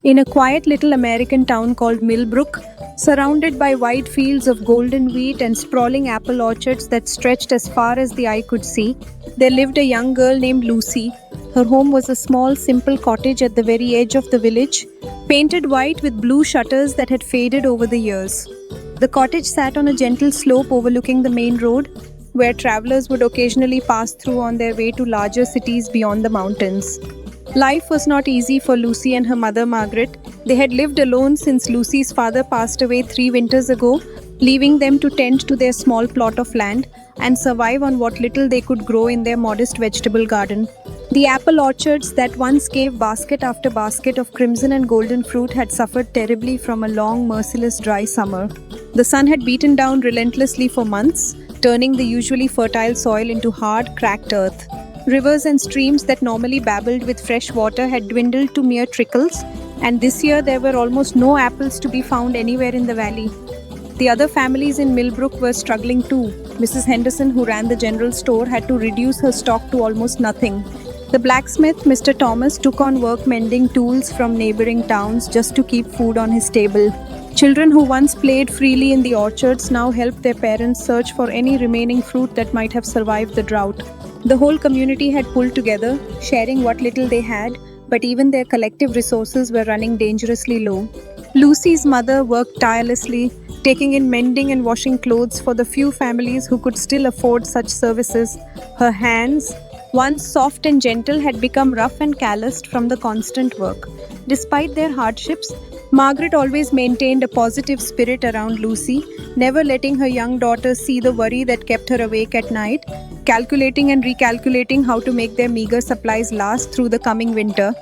In a quiet little American town called Millbrook, surrounded by wide fields of golden wheat and sprawling apple orchards that stretched as far as the eye could see, there lived a young girl named Lucy. Her home was a small, simple cottage at the very edge of the village, painted white with blue shutters that had faded over the years. The cottage sat on a gentle slope overlooking the main road, where travelers would occasionally pass through on their way to larger cities beyond the mountains. Life was not easy for Lucy and her mother Margaret. They had lived alone since Lucy's father passed away 3 winters ago, leaving them to tend to their small plot of land and survive on what little they could grow in their modest vegetable garden. The apple orchards that once gave basket after basket of crimson and golden fruit had suffered terribly from a long, merciless dry summer. The sun had beaten down relentlessly for months, turning the usually fertile soil into hard, cracked earth. Rivers and streams that normally babbled with fresh water had dwindled to mere trickles, and this year there were almost no apples to be found anywhere in the valley. The other families in Millbrook were struggling too. Mrs. Henderson, who ran the general store, had to reduce her stock to almost nothing. The blacksmith, Mr. Thomas, took on work mending tools from neighboring towns just to keep food on his table. Children who once played freely in the orchards now helped their parents search for any remaining fruit that might have survived the drought. The whole community had pulled together, sharing what little they had, but even their collective resources were running dangerously low. Lucy's mother worked tirelessly, taking in mending and washing clothes for the few families who could still afford such services. Her hands, once soft and gentle, had become rough and calloused from the constant work. Despite their hardships, Margaret always maintained a positive spirit around Lucy, never letting her young daughter see the worry that kept her awake at night, calculating and recalculating how to make their meager supplies last through the coming winter.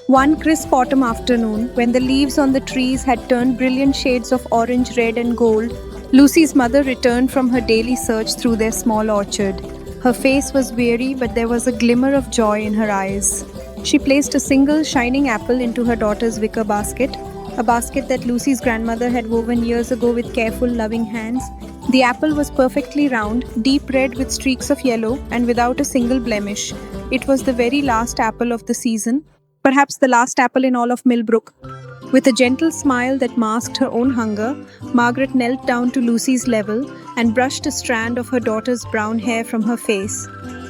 One crisp autumn afternoon, when the leaves on the trees had turned brilliant shades of orange, red, and gold, Lucy's mother returned from her daily search through their small orchard. Her face was weary, but there was a glimmer of joy in her eyes. She placed a single shining apple into her daughter's wicker basket, a basket that Lucy's grandmother had woven years ago with careful, loving hands. The apple was perfectly round, deep red with streaks of yellow, and without a single blemish. It was the very last apple of the season, perhaps the last apple in all of Millbrook. With a gentle smile that masked her own hunger, Margaret knelt down to Lucy's level and brushed a strand of her daughter's brown hair from her face.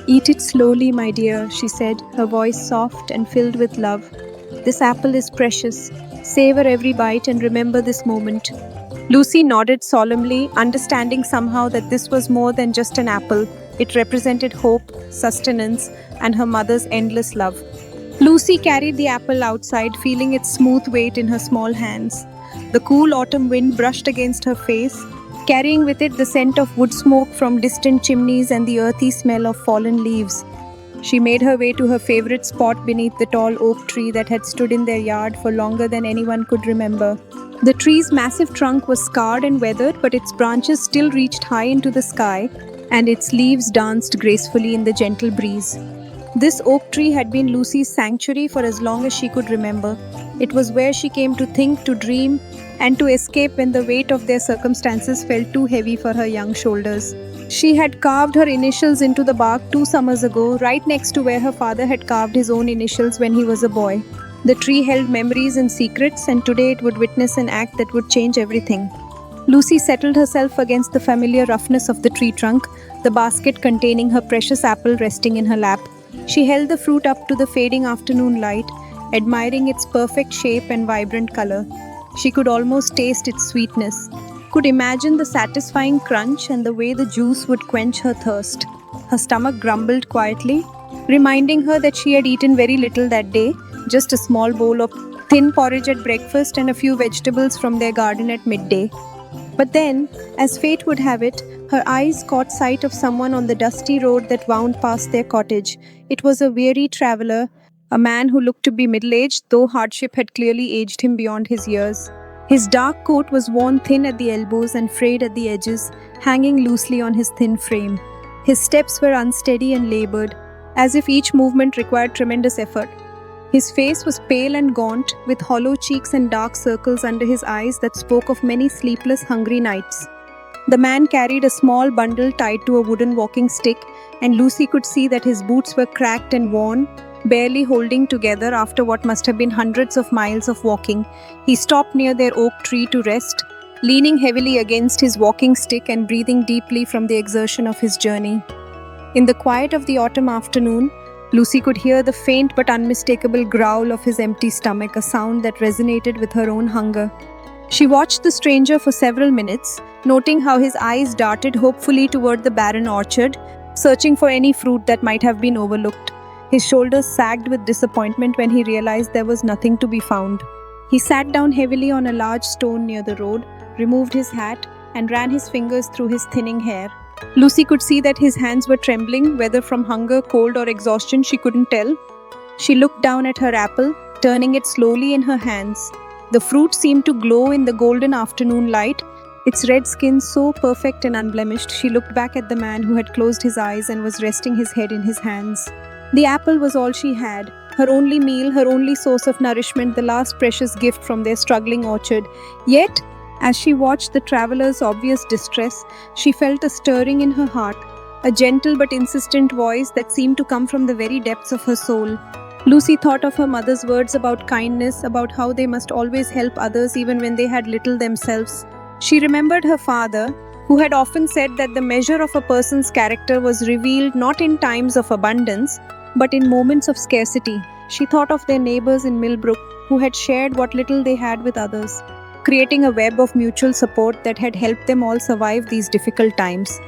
"Eat it slowly, my dear," she said, her voice soft and filled with love. "This apple is precious. Savor every bite and remember this moment." Lucy nodded solemnly, understanding somehow that this was more than just an apple. It represented hope, sustenance, and her mother's endless love. Lucy carried the apple outside, feeling its smooth weight in her small hands. The cool autumn wind brushed against her face, carrying with it the scent of wood smoke from distant chimneys and the earthy smell of fallen leaves. She made her way to her favorite spot beneath the tall oak tree that had stood in their yard for longer than anyone could remember. The tree's massive trunk was scarred and weathered, but its branches still reached high into the sky, and its leaves danced gracefully in the gentle breeze. This oak tree had been Lucy's sanctuary for as long as she could remember. It was where she came to think, to dream, and to escape when the weight of their circumstances felt too heavy for her young shoulders. She had carved her initials into the bark 2 summers ago, right next to where her father had carved his own initials when he was a boy. The tree held memories and secrets, and today it would witness an act that would change everything. Lucy settled herself against the familiar roughness of the tree trunk, the basket containing her precious apple resting in her lap. She held the fruit up to the fading afternoon light, admiring its perfect shape and vibrant color. She could almost taste its sweetness, could imagine the satisfying crunch and the way the juice would quench her thirst. Her stomach grumbled quietly, reminding her that she had eaten very little that day, just a small bowl of thin porridge at breakfast and a few vegetables from their garden at midday. But then, as fate would have it, her eyes caught sight of someone on the dusty road that wound past their cottage. It was a weary traveler, a man who looked to be middle-aged, though hardship had clearly aged him beyond his years. His dark coat was worn thin at the elbows and frayed at the edges, hanging loosely on his thin frame. His steps were unsteady and labored, as if each movement required tremendous effort. His face was pale and gaunt, with hollow cheeks and dark circles under his eyes that spoke of many sleepless, hungry nights. The man carried a small bundle tied to a wooden walking stick, and Lucy could see that his boots were cracked and worn, barely holding together after what must have been hundreds of miles of walking. He stopped near their oak tree to rest, leaning heavily against his walking stick and breathing deeply from the exertion of his journey. In the quiet of the autumn afternoon, Lucy could hear the faint but unmistakable growl of his empty stomach, a sound that resonated with her own hunger. She watched the stranger for several minutes, noting how his eyes darted hopefully toward the barren orchard, searching for any fruit that might have been overlooked. His shoulders sagged with disappointment when he realized there was nothing to be found. He sat down heavily on a large stone near the road, removed his hat, and ran his fingers through his thinning hair. Lucy could see that his hands were trembling, whether from hunger, cold, or exhaustion, she couldn't tell. She looked down at her apple, turning it slowly in her hands. The fruit seemed to glow in the golden afternoon light, its red skin so perfect and unblemished. She looked back at the man who had closed his eyes and was resting his head in his hands. The apple was all she had, her only meal, her only source of nourishment, the last precious gift from their struggling orchard. Yet, as she watched the traveler's obvious distress, she felt a stirring in her heart, a gentle but insistent voice that seemed to come from the very depths of her soul. Lucy thought of her mother's words about kindness, about how they must always help others even when they had little themselves. She remembered her father, who had often said that the measure of a person's character was revealed not in times of abundance, but in moments of scarcity. She thought of their neighbors in Millbrook, who had shared what little they had with others, creating a web of mutual support that had helped them all survive these difficult times.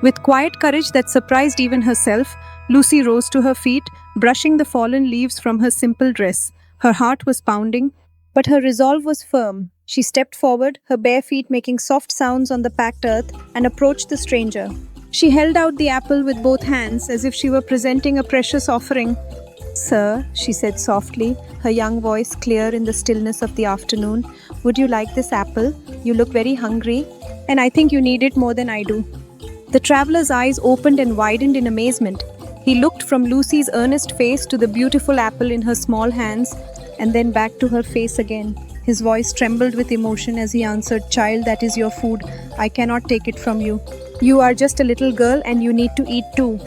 With quiet courage that surprised even herself, Lucy rose to her feet, brushing the fallen leaves from her simple dress. Her heart was pounding, but her resolve was firm. She stepped forward, her bare feet making soft sounds on the packed earth, and approached the stranger. She held out the apple with both hands as if she were presenting a precious offering. "Sir," she said softly, her young voice clear in the stillness of the afternoon, "would you like this apple? You look very hungry, and I think you need it more than I do." The traveler's eyes opened and widened in amazement. He looked from Lucy's earnest face to the beautiful apple in her small hands, and then back to her face again. His voice trembled with emotion as he answered, "Child, that is your food. I cannot take it from you. You are just a little girl and you need to eat too."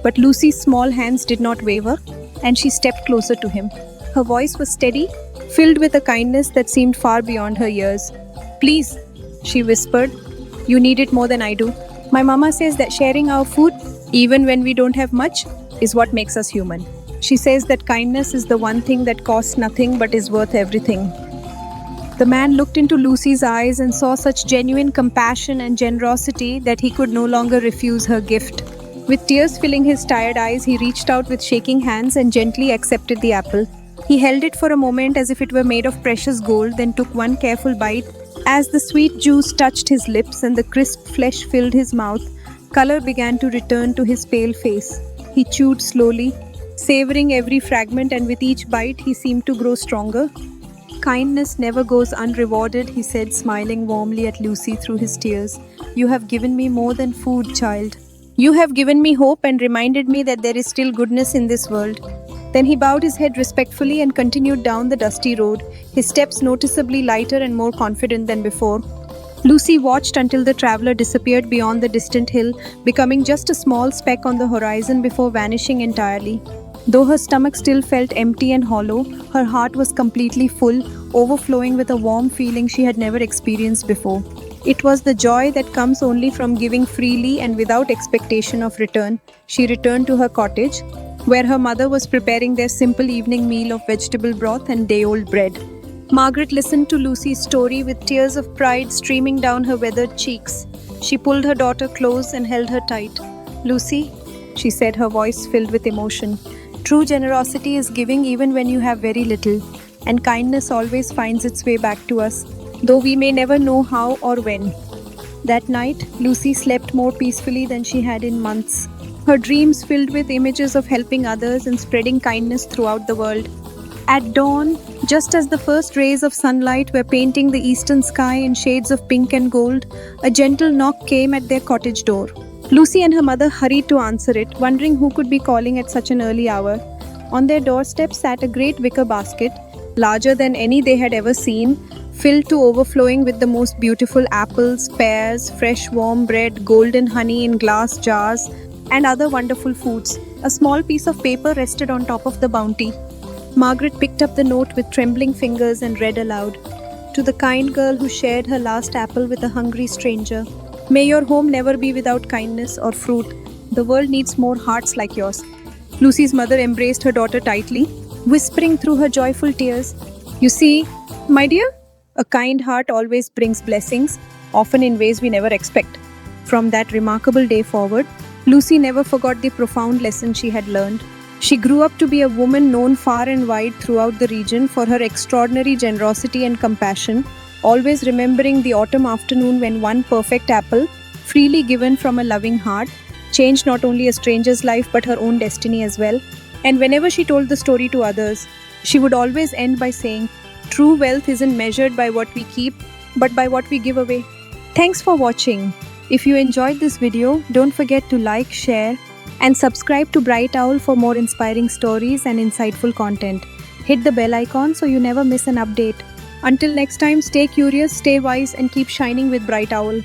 But Lucy's small hands did not waver, and she stepped closer to him. Her voice was steady, filled with a kindness that seemed far beyond her years. "Please," she whispered, "you need it more than I do. My mama says that sharing our food, even when we don't have much, is what makes us human. She says that kindness is the one thing that costs nothing but is worth everything." The man looked into Lucy's eyes and saw such genuine compassion and generosity that he could no longer refuse her gift. With tears filling his tired eyes, he reached out with shaking hands and gently accepted the apple. He held it for a moment as if it were made of precious gold, then took one careful bite. As the sweet juice touched his lips and the crisp flesh filled his mouth, color began to return to his pale face. He chewed slowly, savoring every fragment, and with each bite he seemed to grow stronger. "Kindness never goes unrewarded," he said, smiling warmly at Lucy through his tears. "You have given me more than food, child. You have given me hope and reminded me that there is still goodness in this world." Then he bowed his head respectfully and continued down the dusty road, his steps noticeably lighter and more confident than before. Lucy watched until the traveler disappeared beyond the distant hill, becoming just a small speck on the horizon before vanishing entirely. Though her stomach still felt empty and hollow, her heart was completely full, overflowing with a warm feeling she had never experienced before. It was the joy that comes only from giving freely and without expectation of return. She returned to her cottage, where her mother was preparing their simple evening meal of vegetable broth and day-old bread. Margaret listened to Lucy's story with tears of pride streaming down her weathered cheeks. She pulled her daughter close and held her tight. "Lucy," she said, her voice filled with emotion, "true generosity is giving even when you have very little, and kindness always finds its way back to us, though we may never know how or when." That night, Lucy slept more peacefully than she had in months, her dreams filled with images of helping others and spreading kindness throughout the world. At dawn, just as the first rays of sunlight were painting the eastern sky in shades of pink and gold, a gentle knock came at their cottage door. Lucy and her mother hurried to answer it, wondering who could be calling at such an early hour. On their doorstep sat a great wicker basket, larger than any they had ever seen, filled to overflowing with the most beautiful apples, pears, fresh warm bread, golden honey in glass jars, and other wonderful foods. A small piece of paper rested on top of the bounty. Margaret picked up the note with trembling fingers and read aloud. To the kind girl who shared her last apple with a hungry stranger, may your home never be without kindness or fruit. The world needs more hearts like yours. Lucy's mother embraced her daughter tightly, whispering through her joyful tears, "You see, my dear, a kind heart always brings blessings, often in ways we never expect." From that remarkable day forward, Lucy never forgot the profound lesson she had learned. She grew up to be a woman known far and wide throughout the region for her extraordinary generosity and compassion, always remembering the autumn afternoon when one perfect apple, freely given from a loving heart, changed not only a stranger's life but her own destiny as well. And whenever she told the story to others, she would always end by saying, "True wealth isn't measured by what we keep, but by what we give away." Thanks for watching. If you enjoyed this video, don't forget to like, share, and subscribe to Bright Owl for more inspiring stories and insightful content. Hit the bell icon so you never miss an update. Until next time, stay curious, stay wise, and keep shining with Bright Owl.